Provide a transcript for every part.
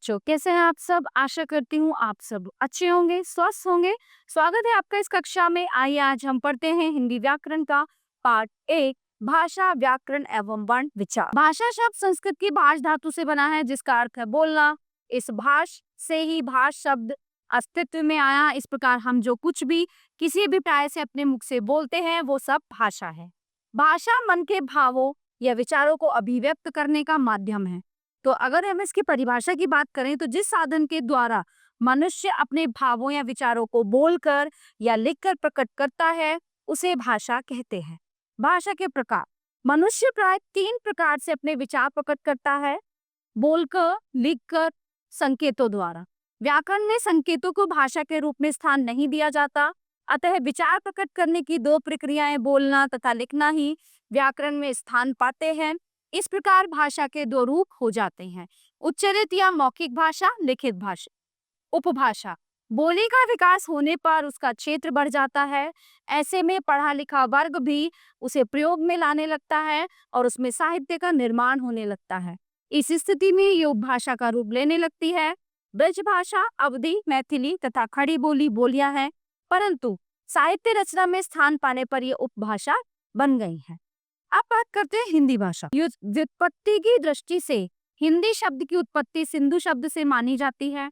बच्चों, कैसे हैं आप सब? आशा करती हूँ आप सब अच्छे होंगे, स्वस्थ होंगे। स्वागत है आपका इस कक्षा में। आइए आज हम पढ़ते हैं हिंदी व्याकरण का पाठ 1, भाषा, व्याकरण एवं वर्ण विचार। भाषा शब्द संस्कृत की भाष धातु से बना है, जिसका अर्थ है बोलना। इस भाष से ही भाष शब्द अस्तित्व में आया। इस प्रकार हम जो कुछ भी किसी भी प्राय से अपने मुख से बोलते हैं, वो सब भाषा है। भाषा मन के भावों या विचारों को अभिव्यक्त करने का माध्यम है। तो अगर हम इसकी परिभाषा की बात करें, तो जिस साधन के द्वारा मनुष्य अपने भावों या विचारों को बोलकर या लिखकर प्रकट करता है, उसे भाषा कहते हैं। भाषा के प्रकार। मनुष्य प्राय 3 प्रकार से अपने विचार प्रकट करता है: बोलकर, लिखकर, संकेतों द्वारा। व्याकरण में संकेतों को भाषा के रूप में स्थान नहीं दिया जाता, अतः विचार प्रकट करने की 2 प्रक्रियाएं, बोलना तथा लिखना ही व्याकरण में स्थान पाते हैं। इस प्रकार भाषा के 2 रूप हो जाते हैं: उच्चरित या मौखिक भाषा, लिखित भाषा। उपभाषा। बोली का विकास होने पर उसका क्षेत्र बढ़ जाता है। ऐसे में पढ़ा लिखा वर्ग भी उसे प्रयोग में लाने लगता है और उसमें साहित्य का निर्माण होने लगता है। इस स्थिति में ये उपभाषा का रूप लेने लगती है। ब्रज भाषा, अवधी, मैथिली तथा खड़ी बोली बोलियां हैं, परंतु साहित्य रचना में स्थान पाने पर ये उपभाषा बन गई है। अब बात करते हैं हिंदी भाषा। व्युत्पत्ति की दृष्टि से हिंदी शब्द की उत्पत्ति सिंधु शब्द से मानी जाती है।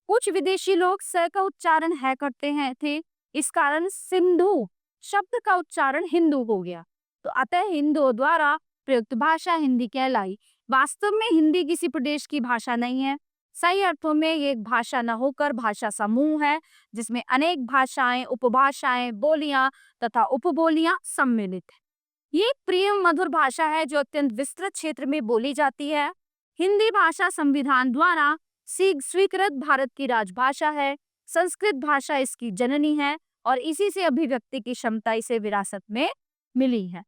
कुछ विदेशी लोग स का उच्चारण है करते हैं थे, इस कारण सिंधु शब्द का उच्चारण हिंदू हो गया। तो अतः हिंदुओं द्वारा प्रयुक्त भाषा हिंदी कहलाई। वास्तव में हिंदी किसी प्रदेश की भाषा नहीं है। सही अर्थों में ये एक भाषा न होकर भाषा समूह है, जिसमें अनेक भाषाएं, उपभाषाएं, बोलियां तथा उपबोलियां सम्मिलित है। ये एक प्रिय मधुर भाषा है जो अत्यंत विस्तृत क्षेत्र में बोली जाती है। हिंदी भाषा संविधान द्वारा स्वीकृत भारत की राजभाषा है। संस्कृत भाषा इसकी जननी है और इसी से अभिव्यक्ति की क्षमता इसे विरासत में मिली है।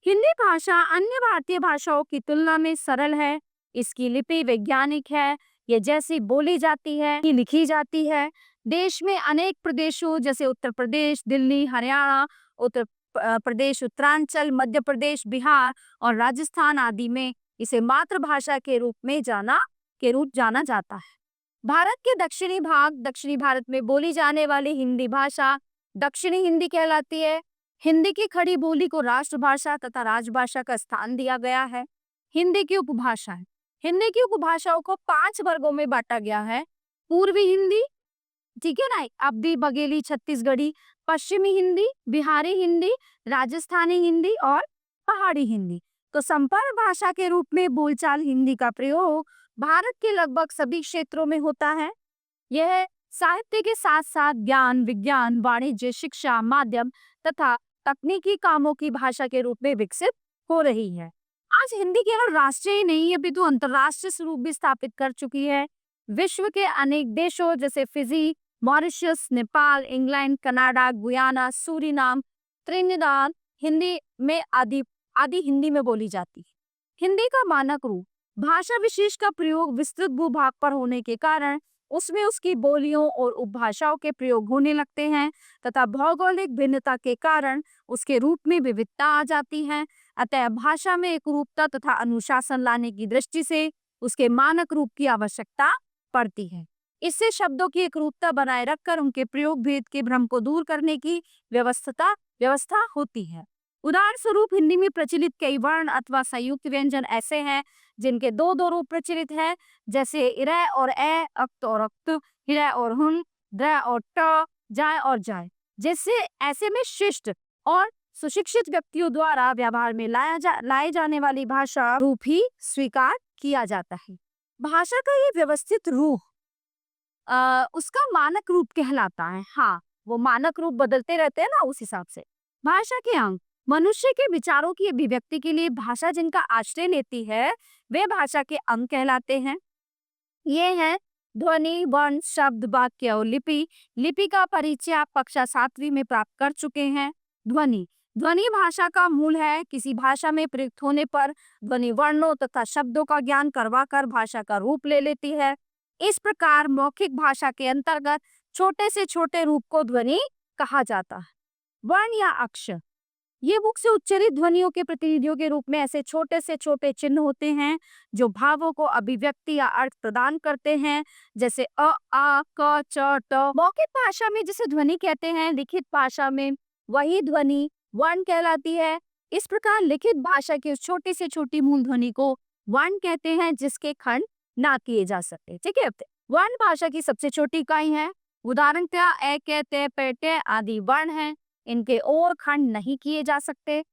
हिंदी भाषा अन्य भारतीय भाषाओं की तुलना में सरल है। इसकी लिपि वैज्ञानिक है। ये जैसी बोली जाती है ही लिखी जाती है। देश में अनेक प्रदेशों जैसे उत्तर प्रदेश, दिल्ली, हरियाणा, उत्तर प्रदेश, उत्तरांचल, मध्य प्रदेश, बिहार और राजस्थान आदि में इसे मातृभाषा के रूप जाना जाता है। भारत के दक्षिणी भाग, दक्षिणी भारत में बोली जाने वाली हिंदी भाषा दक्षिणी हिंदी कहलाती है। हिंदी की खड़ी बोली को राष्ट्रभाषा तथा राजभाषा का स्थान दिया गया है। हिंदी की उपभाषा है। हिंदी की उपभाषाओं को 5 वर्गों में बांटा गया है: पूर्वी हिंदी, ठीक है ना, अवधी, बघेली, छत्तीसगढ़ी, पश्चिमी हिंदी, बिहारी हिंदी, राजस्थानी हिंदी और पहाड़ी हिंदी। तो संपर्क भाषा के रूप में बोलचाल हिंदी का प्रयोग भारत के लगभग सभी क्षेत्रों में होता है। यह साहित्य के साथ साथ ज्ञान, विज्ञान, वाणिज्य, शिक्षा, माध्यम तथा तकनीकी कामों की भाषा के रूप में विकसित हो रही है। आज हिंदी केवल राष्ट्रीय ही नहीं, अपितु अंतरराष्ट्रीय स्वरूप भी स्थापित कर चुकी है। विश्व के अनेक देशों जैसे Fiji, Mauritius, Nepal, England, Canada, Guyana, Suriname, Trinidad Hindi में आदि हिंदी में बोली जाती है। हिंदी का मानक रूप। भाषा विशेष का प्रयोग विस्तृत भूभाग पर होने के कारण उसमें उसकी बोलियों और उपभाषाओं के प्रयोग होने लगते हैं तथा भौगोलिक भिन्नता के कारण उसके रूप में विविधता आ जाती है। अतः भाषा में एक रूपता तथा अनुशासन लाने की दृष्टि से उसके मानक रूप की आवश्यकता पड़ती है। इससे शब्दों की एक रूपता बनाए रखकर उनके प्रयोग भेद के भ्रम को दूर करने की व्यवस्था होती है। उदाहरण स्वरूप हिंदी में प्रचलित कई वर्ण अथवा संयुक्त व्यंजन ऐसे हैं जिनके 2 रूप प्रचलित है, जैसे इर और ए, अक्त और अक्त, हिर और हुन, द्र और ट, जाय और जाय। जैसे ऐसे में शिष्ट और सुशिक्षित व्यक्तियों द्वारा व्यवहार में लाए जाने वाली भाषा रूप ही स्वीकार किया जाता है। भाषा का ये व्यवस्थित रूप उसका मानक रूप कहलाता है। हाँ, वो मानक रूप बदलते रहते हैं ना, उस हिसाब से। भाषा के अंग। मनुष्य के विचारों की अभिव्यक्ति के लिए भाषा जिनका आश्रय लेती है, वे भाषा के अंग कहलाते हैं। ये हैं ध्वनि, वर्ण, शब्द, वाक्य और लिपि। लिपि का परिचय आप कक्षा 7वीं में प्राप्त कर चुके हैं। ध्वनि। ध्वनि भाषा का मूल है। किसी भाषा में प्रयुक्त होने पर ध्वनि वर्णों तथा शब्दों का ज्ञान करवाकर भाषा का रूप ले लेती है। इस प्रकार मौखिक भाषा के अंतर्गत छोटे से छोटे रूप को ध्वनि कहा जाता है। वर्ण या अक्षर। ये बुक से उच्चारित ध्वनियों के प्रतिनिधियों के रूप में ऐसे छोटे से छोटे चिन्ह होते हैं जो भावों को अभिव्यक्ति या अर्थ प्रदान करते हैं, जैसे अ, आ, क, च, ट। मौखिक भाषा में जिसे ध्वनि कहते हैं, लिखित भाषा में वही ध्वनि वर्ण कहलाती है। इस प्रकार लिखित भाषा की उस छोटी से छोटी मूल ध्वनि को वर्ण कहते हैं जिसके खंड ना किए जा सकते। ठीक है, वर्ण भाषा की सबसे छोटी इकाई है। उदाहरणतः ए, के, ते, पे, टे आदि वर्ण हैं, इनके और खंड नहीं किए जा सकते।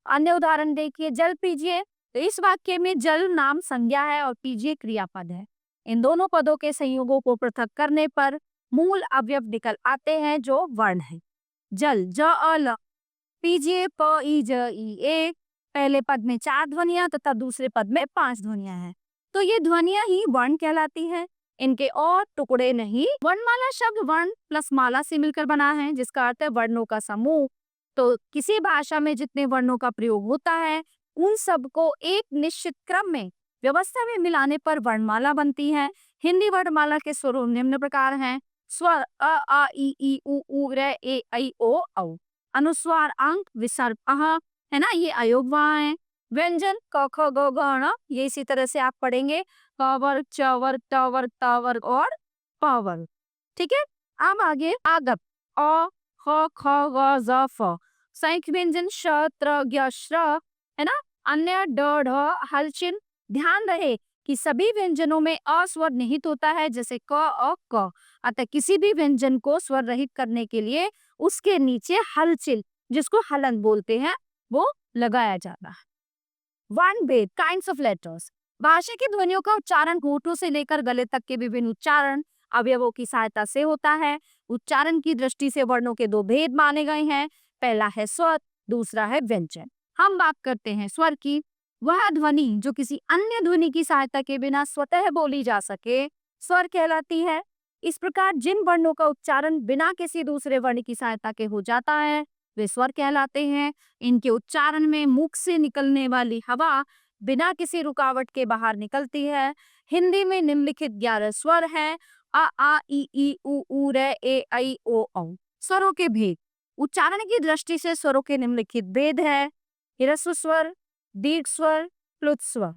अन्य उदाहरण देखिए, जल पीजिए, तो इस वाक्य में जल नाम संज्ञा है और पीजिए क्रियापद है। इन दोनों पदों के संयोगों को पृथक करने पर मूल अवयव निकल आते हैं जो वर्ण है। जल ज अ ल, पीजिए प ई ज ई ए। पहले पद में 4 ध्वनियां तथा दूसरे पद में 5 ध्वनियां हैं, तो ये ध्वनियां ही वर्ण कहलाती हैं, इनके और टुकड़े नहीं। वर्णमाला शब्द वर्ण प्लस माला से मिलकर बना है, जिसका अर्थ है वर्णों का समूह। तो किसी भाषा में जितने वर्णों का प्रयोग होता है उन सबको एक निश्चित क्रम में व्यवस्था में मिलाने पर वर्णमाला बनती है। हिंदी वर्णमाला के स्वरूप निम्न प्रकार हैं। स्वर अ आ ई उ ऊ रे ए ऐ ओ औ। अनुस्वार अंक विसर्ग अह, है ना, ये अयोगवाह है। व्यंजन क ख ग घ ण, ये इसी तरह से आप पढ़ेंगे, कवर चवर टवर टावर और पावर। ठीक है, अब आगे आगम अ ख ख ग ज फ। संयुक्त व्यंजन श त्र ज्ञ श्र, है ना। अन्य ड ढ हलचिन। ध्यान रहे कि सभी व्यंजनों में अ स्वर निहित होता है, जैसे क अ क। अतः किसी भी व्यंजन को स्वर रहित करने के लिए उसके नीचे हलचिल, जिसको हलन बोलते हैं, वो लगाया जाता है। वर्ण भेद, काइंड्स ऑफ लेटर्स। भाषा की ध्वनियों का उच्चारण होठों से लेकर गले तक के विभिन्न उच्चारण अवयवों की सहायता से होता है। उच्चारण की दृष्टि से वर्णों के 2 भेद माने गए हैं। पहला है स्वर, दूसरा है व्यंजन। हम बात करते हैं स्वर की। वह ध्वनि जो किसी अन्य ध्वनि की सहायता के बिना स्वतः बोली जा सके, स्वर कहलाती है। इस प्रकार जिन वर्णों का उच्चारण बिना किसी दूसरे वर्ण की सहायता के हो जाता है, वे स्वर कहलाते हैं। इनके उच्चारण में मुख से निकलने वाली हवा बिना किसी रुकावट के बाहर निकलती है। हिंदी में निम्नलिखित 11 स्वर हैं। अ आ ई उ ऊ रे ए ऐ ओ औ। स्वरों के भेद, उच्चारण की दृष्टि से स्वरों के निम्नलिखित भेद है। ह्रस्व स्वर, दीर्घ स्वर, प्लुत स्वर।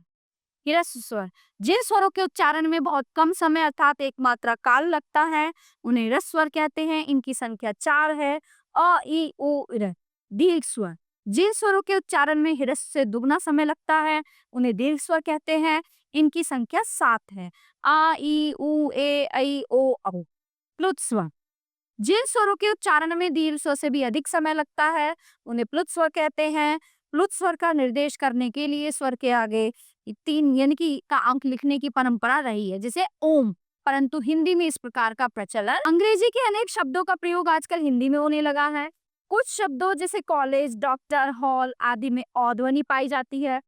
ह्रस्व स्वर, जिन स्वरों के उच्चारण में बहुत कम समय अर्थात एक मात्रा काल लगता है, उन्हें ह्रस्व स्वर कहते हैं। इनकी संख्या 4 है। अ ई उ र। दीर्घ स्वर, जिन स्वरों के उच्चारण में ह्रस्व से दुगना समय लगता है, उन्हें दीर्घ स्वर कहते हैं। इनकी संख्या 7 है। आ ई उ ए ऐ ओ औ। प्लुत स्वर, जिन स्वरों के उच्चारण में दीर्घ स्वर से भी अधिक समय लगता है, उन्हें प्लुत स्वर कहते हैं। प्लुत स्वर का निर्देश करने के लिए स्वर के आगे 3 यानी कि का अंक लिखने की परंपरा रही है, जैसे ओम, परंतु हिंदी में इस प्रकार का प्रचलन। अंग्रेजी के अनेक शब्दों का प्रयोग आजकल हिंदी में होने लगा है। कुछ शब्दों जैसे कॉलेज, डॉक्टर, हॉल आदि में अ ध्वनि पाई जाती है।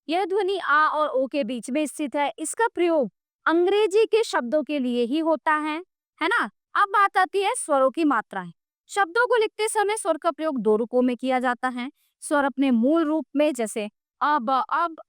यह ध्वनि आ और ओ के बीच में स्थित है। इसका प्रयोग अंग्रेजी के शब्दों के लिए ही होता है ना। अब बात आती है स्वरों की मात्राएं। शब्दों को लिखते समय स्वर का प्रयोग 2 रूपों में किया जाता है। स्वर अपने मूल रूप में, जैसे अब,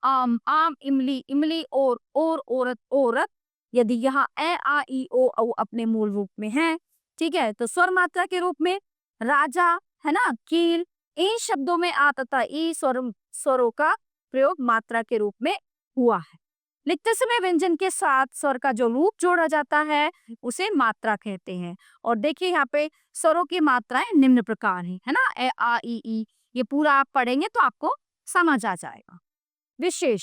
आम, इमली, इमली, और, औरत, औरत। यदि यहाँ ए आ ई ओ औ अपने मूल रूप में है, ठीक है, तो स्वर मात्रा के रूप में राजा, है ना, कील, इन शब्दों में आ तथा ई स्वरों का प्रयोग मात्रा के रूप में हुआ है। लिखते समय व्यंजन के साथ स्वर का जो रूप जोड़ा जाता है उसे मात्रा कहते हैं। और देखिए यहाँ पे स्वरों की मात्राएं निम्न प्रकार हैं, है ना। ए आ ई, ये पूरा आप पढ़ेंगे तो आपको समझ आ जाएगा। विशेष,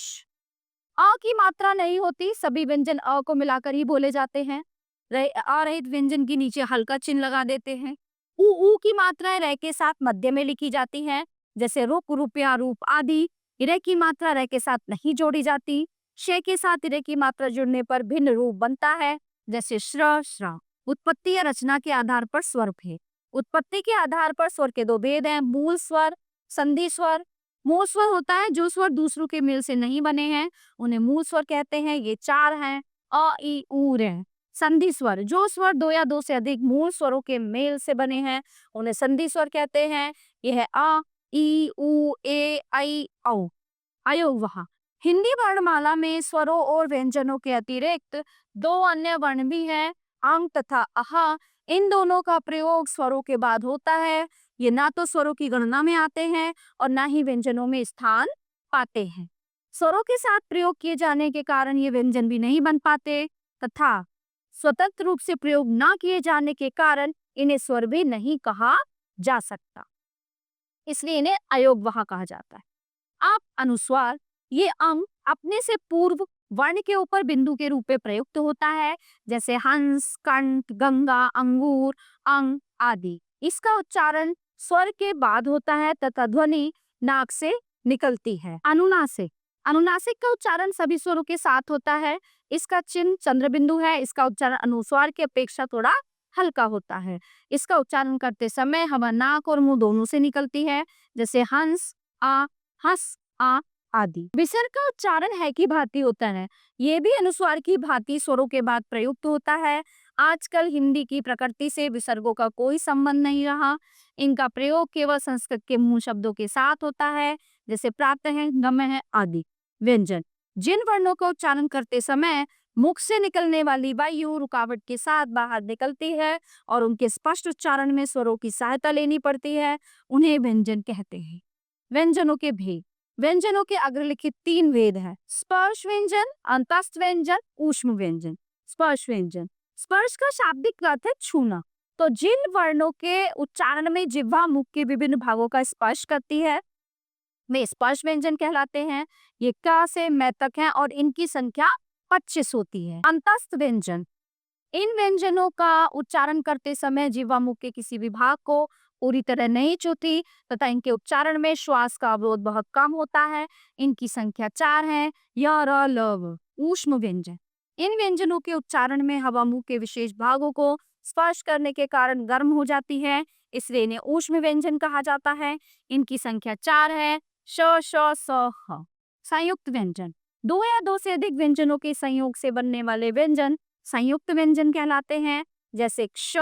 अ की मात्रा नहीं होती, सभी व्यंजन अ को मिलाकर ही बोले जाते हैं। अ रहित व्यंजन के नीचे हल्का चिन्ह लगा देते हैं। ऊ की मात्राएं रे के साथ मध्य में लिखी जाती हैं, जैसे रुक, रुपया, रूप आदि। रे की मात्रा रे के साथ नहीं जोड़ी जाती। शे के साथ रे की मात्रा जुड़ने पर भिन्न रूप बनता है, जैसे श्र, श्रा। उत्पत्ति या रचना के आधार पर स्वर भेद। उत्पत्ति के आधार पर स्वर के 2 भेद हैं, मूल स्वर, संधि स्वर। मूल स्वर होता है जो स्वर दूसरों के मेल से नहीं बने हैं, उन्हें मूल स्वर कहते हैं। ये 4 हैं, अ ई उ रे। संधि स्वर, जो स्वर 2 या 2 से अधिक मूल स्वरों के मेल से बने हैं, उन्हें संधि स्वर कहते हैं। यह है अ, ई, उ, ए, ऐ, औ। अयोगवह, हिंदी वर्णमाला में स्वरों और व्यंजनों के अतिरिक्त 2 अन्य वर्ण भी हैं, अंग तथा अह। इन दोनों का प्रयोग स्वरों के बाद होता है। ये ना तो स्वरों की गणना में आते हैं और ना ही व्यंजनों में स्थान पाते हैं। स्वरों के साथ प्रयोग किए जाने के कारण ये व्यंजन भी नहीं बन पाते तथा स्वतंत्र रूप से प्रयोग ना किए जाने के कारण इन्हें स्वर भी नहीं कहा जा सकता, इसलिए इन्हें अयोग्यवहा कहा जाता है। आप अनुस्वार ये अंग अपने से पूर्व वर्ण के ऊपर बिंदु के रूप में प्रयुक्त होता है, जैसे हंस, कंठ, गंगा, अंगूर, अंग आदि। इसका उच्चारण स्वर के बाद होता है तथा ध्वनि नाक से निकलती है। अनुनासिक, अनुनासिक का उच्चारण सभी स्वरों के साथ होता है। इसका चिन्ह चंद्र बिंदु है। इसका उच्चारण अनुस्वार की अपेक्षा थोड़ा हल्का होता है। इसका उच्चारण करते समय हवा नाक और मुंह दोनों से निकलती है, जैसे हंस, आ, हस, आ आदि। विसर्ग का उच्चारण है की भांति होता है। ये भी अनुस्वार की भांति स्वरों के बाद प्रयुक्त होता है। आजकल हिंदी की प्रकृति से विसर्गों का कोई संबंध नहीं रहा। इनका प्रयोग केवल संस्कृत के मूल शब्दों के साथ होता है, जैसे प्रातः है, गमः है आदि। व्यंजन, जिन वर्णों का उच्चारण करते समय मुख से निकलने वाली वायु रुकावट के साथ बाहर निकलती है और उनके स्पष्ट उच्चारण में स्वरों की सहायता लेनी पड़ती है, उन्हें व्यंजन कहते हैं। व्यंजनों के भेद, व्यंजनों के अग्रलिखित 3 भेद हैं: स्पर्श व्यंजन, अंतस्थ व्यंजन, ऊष्म व्यंजन। स्पर्श व्यंजन, स्पर्श का शाब्दिक अर्थ है छूना। तो जिन वर्णों के उच्चारण में जिह्वा मुख के विभिन्न भागों का स्पर्श करती है वे स्पर्श व्यंजन कहलाते हैं। ये क से मैं तक हैं और इनकी संख्या 25 होती है। अंतस्थ व्यंजन, इन व्यंजनों का उच्चारण करते समय जिह्वा मुख के किसी भी भाग को पूरी तरह नहीं छूती तथा इनके उच्चारण में श्वास का अवरोध बहुत कम होता है। इनकी संख्या 4 है। य, र, ल, व। ऊष्म व्यंजन, इन व्यंजनों के उच्चारण में हवा मुंह के विशेष भागों को स्पर्श करने के कारण गर्म हो जाती है, इसलिए इन्हें ऊष्म व्यंजन कहा जाता है। इनकी संख्या 4 है। श, श, स, ह। संयुक्त व्यंजन, 2 या 2 से अधिक व्यंजनों के संयोग से बनने वाले व्यंजन संयुक्त व्यंजन कहलाते हैं, जैसे क्ष,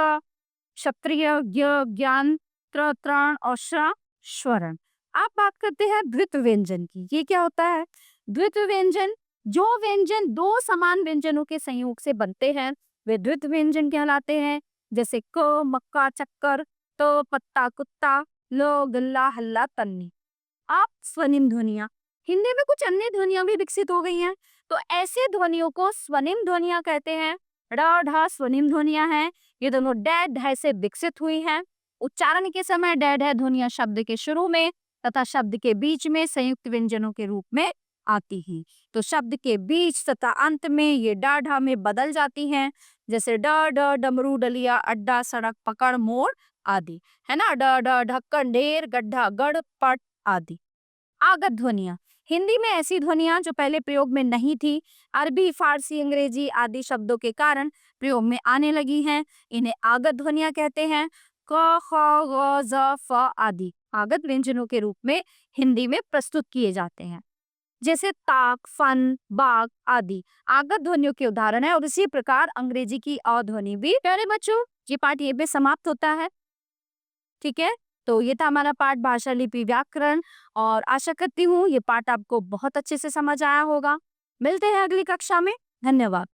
क्षत्रिय, ज्ञ, ज्ञान, त्र, त्राण और श्र, स्वरण। आप बात करते हैं द्वित्व व्यंजन की। ये क्या होता है? द्वित्व व्यंजन, जो व्यंजन 2 समान व्यंजनों के संयोग से बनते हैं वे द्वित्व व्यंजन कहलाते हैं, जैसे क, मक्का, चक्कर, त, पत्ता, कुत्ता, ल, गल्ला, हल्ला, तन्नी। आप स्वनिम ध्वनियां, हिंदी में कुछ अन्य ध्वनियां भी विकसित हो गई हैं, तो ऐसे ध्वनियों को स्वनिम ध्वनियां कहते हैं। ड़, ढ स्वनिम ध्वनियां हैं। ये दोनों डै, ढै से विकसित हुई हैं। उच्चारण के समय डै, ढै ध्वनियां शब्द के शुरू में तथा शब्द के बीच में संयुक्त व्यंजनों के रूप में आती हैं। तो शब्द के बीच तथा अंत में ये ड, ढ में बदल जाती हैं, जैसे ड, ड, डमरू, डलिया, अड्डा, सड़क, पकड़, मोड़ आदि, है ना। ड, ढ, ढक्कन, ढेर, गड्ढा, गढ़, पट आदि। आगत ध्वनियां, हिंदी में ऐसी ध्वनियां जो पहले प्रयोग में नहीं थी, अरबी, फारसी, अंग्रेजी आदि शब्दों के कारण प्रयोग में आने लगी हैं, इन्हें आगत ध्वनियां कहते हैं। क, ख, ग, ज, फ आदि आगत व्यंजनों के रूप में हिंदी में प्रस्तुत किए जाते हैं, जैसे ताक, फन, बाग आदि आगत ध्वनियों के उदाहरण है। और इसी प्रकार अंग्रेजी की अ ध्वनि भी। प्यारे बच्चों, ये पाठ ये पे समाप्त होता है। ठीक है, तो ये था हमारा पाठ भाषा, लिपि, व्याकरण, और आशा करती हूँ ये पाठ आपको बहुत अच्छे से समझ आया होगा। मिलते हैं अगली कक्षा में। धन्यवाद।